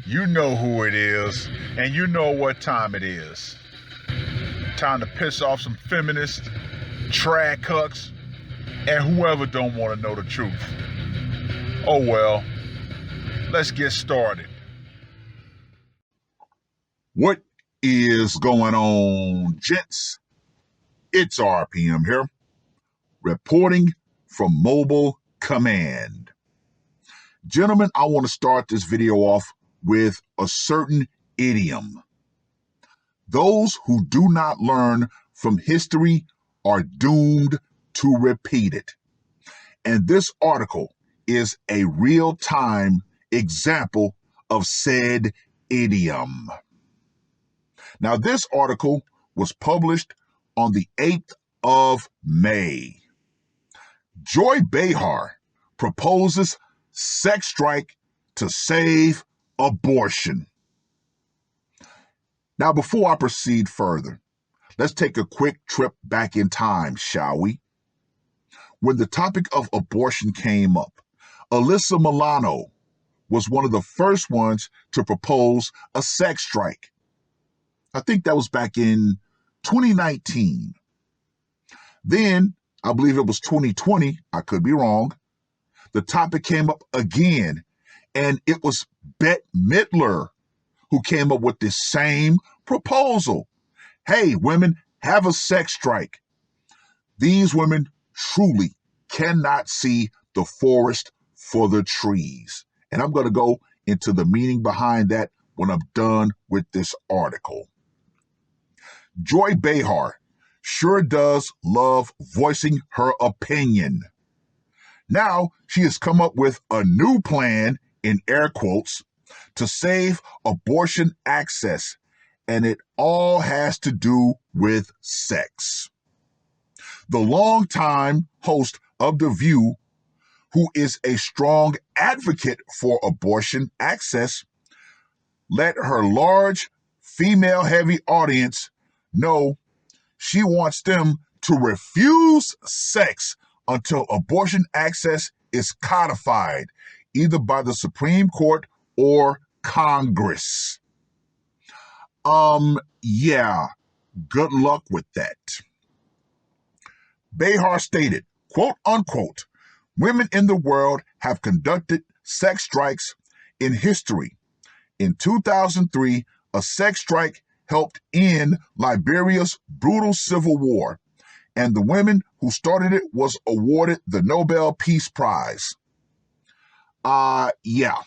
You know who it is, and you know what time it is. Time to piss off some feminists, trad cucks, and whoever don't want to know the truth. Oh well, let's get started. What is going on, gents? It's R.P.M. here, reporting from Mobile Command. Gentlemen, I want to start this video off with a certain idiom. Those who do not learn from history are doomed to repeat it. And this article is a real-time example of said idiom. Now, this article was published on the 8th of May. Joy Behar proposes sex strike to save abortion. Now, before I proceed further, let's take a quick trip back in time, shall we? When the topic of abortion came up, Alyssa Milano was one of the first ones to propose a sex strike. I think that was back in 2019. Then, I believe it was 2020, I could be wrong, the topic came up again, and it was Bette Midler who came up with this same proposal. Hey, women, have a sex strike. These women truly cannot see the forest for the trees. And I'm going to go into the meaning behind that when I'm done with this article. Joy Behar sure does love voicing her opinion. Now she has come up with a new plan, in air quotes, to save abortion access, and it all has to do with sex. The longtime host of The View, who is a strong advocate for abortion access, let her large female-heavy audience know she wants them to refuse sex until abortion access is codified, either by the Supreme Court or Congress. Yeah, good luck with that. Behar stated, quote unquote, women in the world have conducted sex strikes in history. In 2003, a sex strike helped end Liberia's brutal civil war, and the women who started it was awarded the Nobel Peace Prize. Yeah.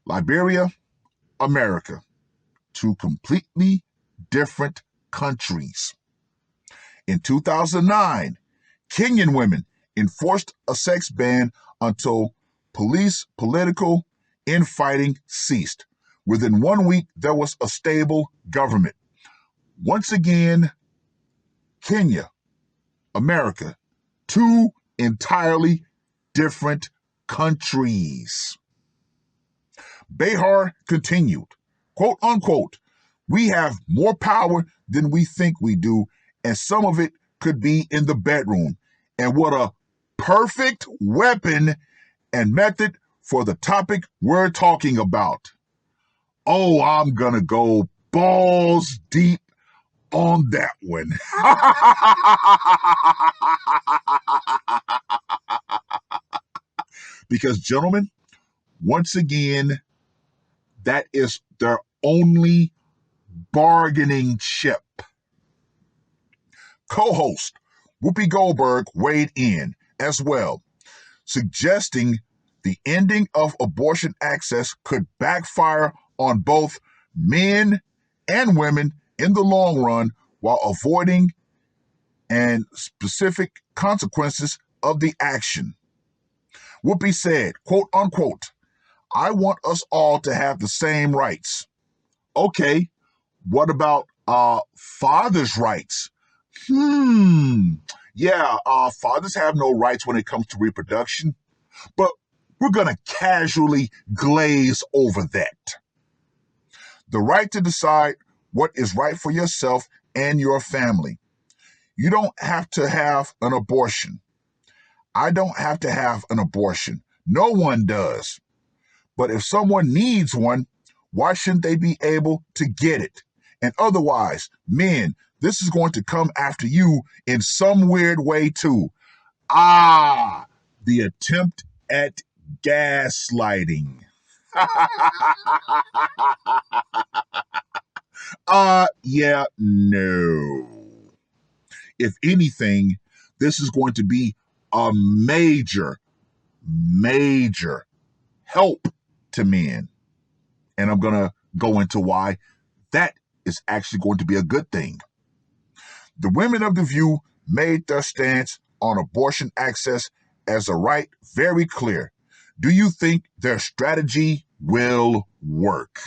Liberia, America, two completely different countries. In 2009, Kenyan women enforced a sex ban until political infighting ceased. Within 1 week, there was a stable government. Once again, Kenya, America, two entirely different countries. Behar continued, quote unquote, we have more power than we think we do, and some of it could be in the bedroom. And what a perfect weapon and method for the topic we're talking about. Oh, I'm gonna go balls deep on that one. Because, gentlemen, once again, that is their only bargaining chip. Co-host Whoopi Goldberg weighed in as well, suggesting the ending of abortion access could backfire on both men and women in the long run while avoiding and specific consequences of the action. Whoopi said, quote unquote, I want us all to have the same rights. Okay, what about fathers' rights? Yeah, fathers have no rights when it comes to reproduction, but we're going to casually glaze over that. The right to decide what is right for yourself and your family. You don't have to have an abortion. I don't have to have an abortion. No one does. But if someone needs one, why shouldn't they be able to get it? And otherwise, men, this is going to come after you in some weird way too. Ah, the attempt at gaslighting. Yeah, no. If anything, this is going to be a major help to men. And I'm going to go into why that is actually going to be a good thing. The women of The View made their stance on abortion access as a right very clear. Do you think their strategy will work?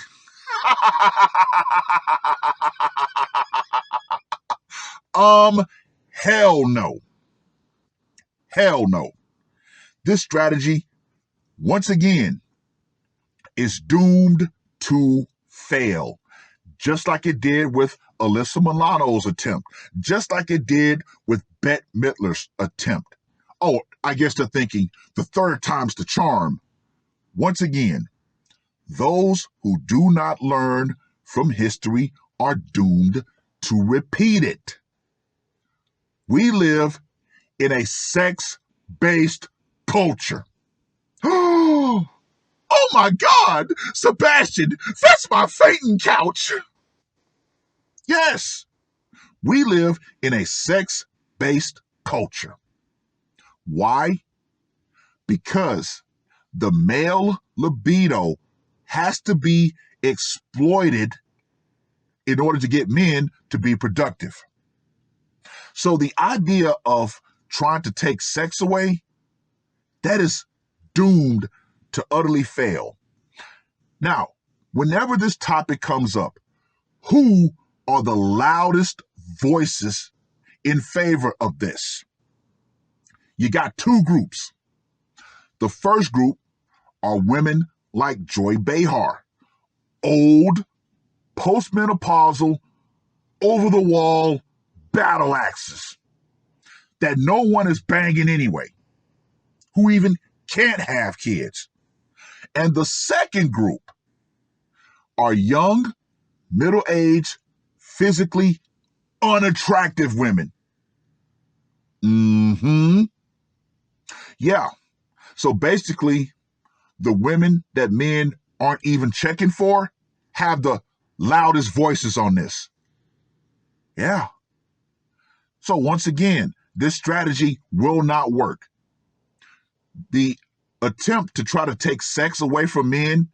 Hell no. Hell no. This strategy, once again, is doomed to fail, just like it did with Alyssa Milano's attempt, just like it did with Bette Midler's attempt. Oh, I guess they're thinking the third time's the charm. Once again, those who do not learn from history are doomed to repeat it. We live in a sex-based culture. Oh my God, Sebastian, that's my fainting couch. Yes, we live in a sex-based culture. Why? Because the male libido has to be exploited in order to get men to be productive. So the idea of trying to take sex away, that is doomed to utterly fail. Now, whenever this topic comes up, who are the loudest voices in favor of this? You got two groups. The first group are women like Joy Behar, old, postmenopausal, over-the-wall battle axes that no one is banging anyway, who even can't have kids. And the second group are young, middle-aged, physically unattractive women. Yeah. So basically, the women that men aren't even checking for have the loudest voices on this. Yeah. So once again, this strategy will not work. The attempt to try to take sex away from men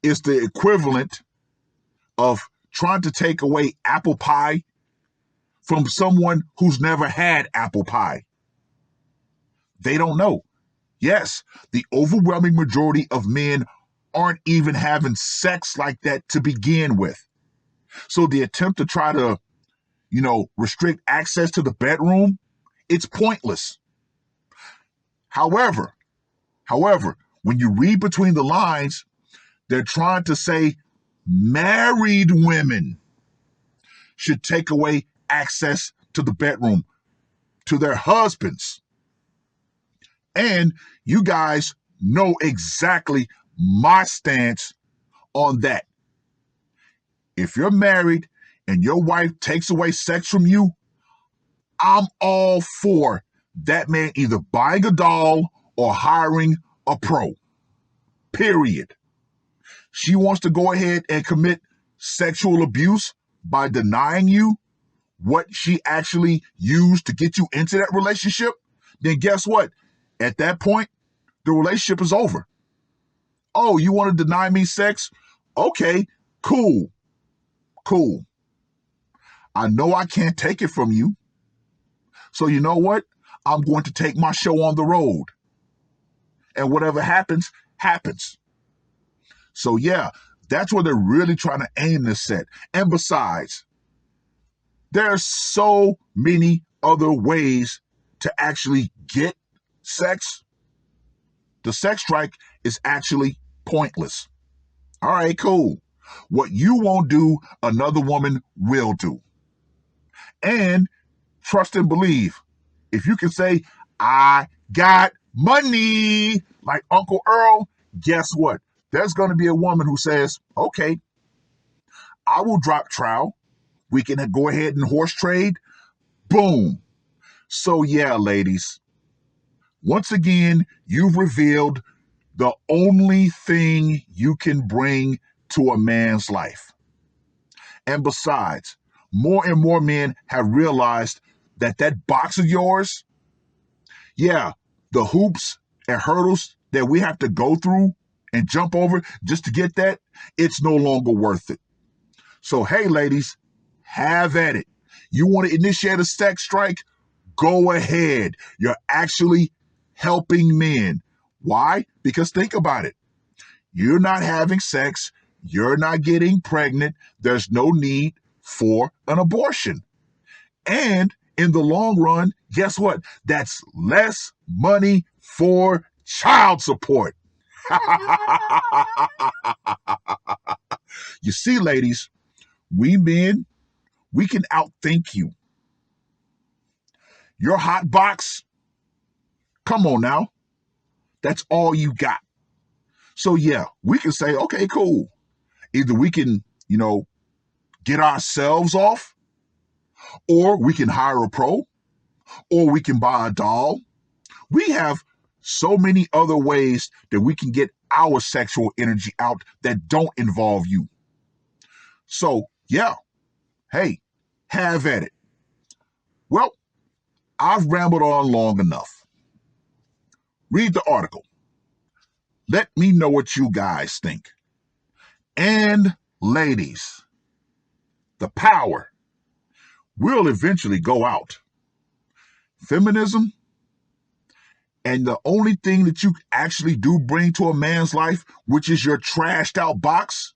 is the equivalent of trying to take away apple pie from someone who's never had apple pie. They don't know. Yes, the overwhelming majority of men aren't even having sex like that to begin with. So the attempt to try to, restrict access to the bedroom, it's pointless. However, when you read between the lines, they're trying to say married women should take away access to the bedroom to their husbands. And you guys know exactly my stance on that. If you're married and your wife takes away sex from you, I'm all for that man either buying a doll or hiring a pro. Period. She wants to go ahead and commit sexual abuse by denying you what she actually used to get you into that relationship, then guess what? At that point, the relationship is over. Oh, you want to deny me sex? Okay, cool. I know I can't take it from you. So you know what? I'm going to take my show on the road. And whatever happens, happens. So yeah, that's where they're really trying to aim this at. And besides, there's so many other ways to actually get sex. The sex strike is actually pointless. All right, cool. What you won't do, another woman will do. And trust and believe. If you can say, I got money, Like Uncle Earl, guess what? There's going to be a woman who says, okay, I will drop trowel. We can go ahead and horse trade. Boom. So, yeah, ladies, once again, you've revealed the only thing you can bring to a man's life. And besides, more and more men have realized that that box of yours, yeah, the hoops and hurdles that we have to go through and jump over just to get that, it's no longer worth it. So, hey, ladies, have at it. You want to initiate a sex strike? Go ahead. You're actually helping men. Why? Because think about it. You're not having sex. You're not getting pregnant. There's no need for an abortion. And in the long run, guess what? That's less money for child support. You see, ladies, we men, we can outthink you. Your hot box, come on now. That's all you got. So, yeah, we can say, okay, cool. Either we can, get ourselves off, or we can hire a pro, or we can buy a doll. We have so many other ways that we can get our sexual energy out that don't involve you. So, yeah, hey, have at it. Well, I've rambled on long enough. Read the article. Let me know what you guys think. And ladies, the power will eventually go out. Feminism, and the only thing that you actually do bring to a man's life, which is your trashed out box,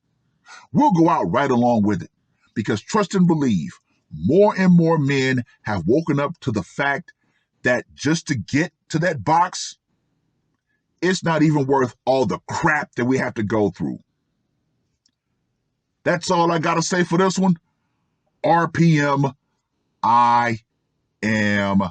will go out right along with it. Because trust and believe, more and more men have woken up to the fact that just to get to that box, it's not even worth all the crap that we have to go through. That's all I got to say for this one. R.P.M. I am